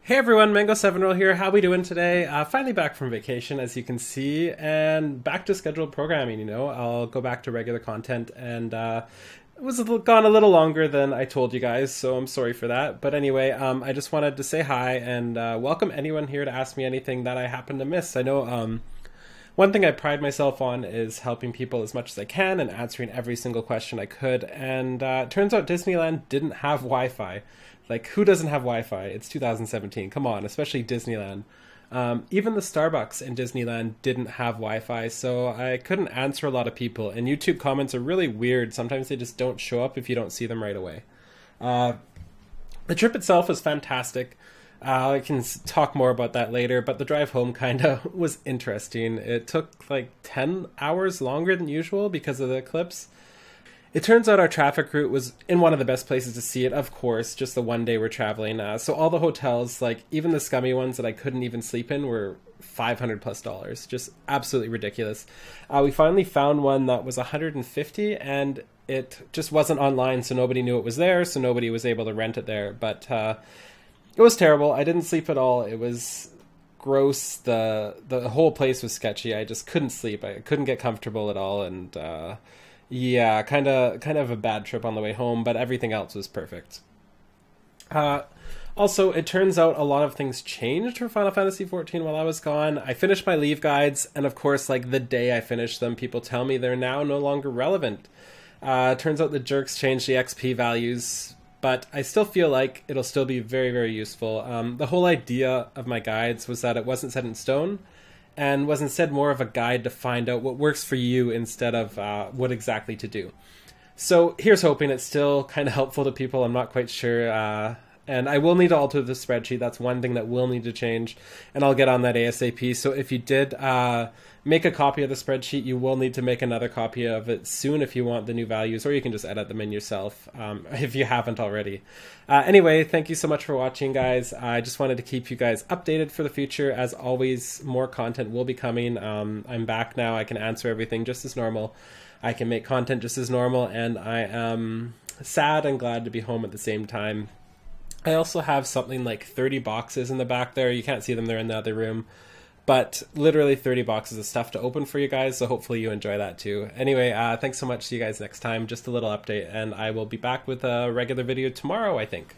Hey everyone, Mango7Roll here. How we doing today? Finally back from vacation, as you can see, and back to scheduled programming. I'll go back to regular content, and it was gone a little longer than I told you guys, so I'm sorry for that. But anyway, I just wanted to say hi and welcome anyone here to ask me anything that I happen to miss. I know one thing I pride myself on is helping people as much as I can and answering every single question I could. And it turns out Disneyland didn't have Wi-Fi. Like, who doesn't have Wi-Fi? It's 2017. Come on, especially Disneyland. Even the Starbucks in Disneyland didn't have Wi-Fi, so I couldn't answer a lot of people. And YouTube comments are really weird. Sometimes they just don't show up if you don't see them right away. The trip itself was fantastic. I can talk more about that later, but the drive home kind of was interesting. It took like 10 hours longer than usual because of the eclipse. It turns out our traffic route was in one of the best places to see it, of course, just the one day we're traveling. So all the hotels, like even the scummy ones that I couldn't even sleep in, were $500+. Just absolutely ridiculous. We finally found one that was $150, and it just wasn't online, so nobody knew it was there, so nobody was able to rent it there. But it was terrible. I didn't sleep at all. It was gross. The whole place was sketchy. I just couldn't sleep. I couldn't get comfortable at all, and yeah, kind of a bad trip on the way home, but everything else was perfect. Also, it turns out a lot of things changed for Final Fantasy XIV while I was gone. I finished my leave guides, and of course, like the day I finished them, people tell me they're now no longer relevant. Turns out the jerks changed the XP values, but I still feel like it'll still be very, very useful. The whole idea of my guides was that it wasn't set in stone, and was instead more of a guide to find out what works for you instead of what exactly to do. So here's hoping it's still kind of helpful to people. I'm not quite sure. And I will need to alter the spreadsheet. That's one thing that will need to change. And I'll get on that ASAP. So if you did make a copy of the spreadsheet, you will need to make another copy of it soon if you want the new values, or you can just edit them in yourself if you haven't already. Anyway, thank you so much for watching, guys. I just wanted to keep you guys updated for the future. As always, more content will be coming. I'm back now. I can answer everything just as normal. I can make content just as normal, and I am sad and glad to be home at the same time. I also have something like 30 boxes in the back there. You can't see them, they're in the other room. But literally 30 boxes of stuff to open for you guys, so hopefully you enjoy that too. Anyway, thanks so much. See you guys next time. Just a little update, and I will be back with a regular video tomorrow, I think.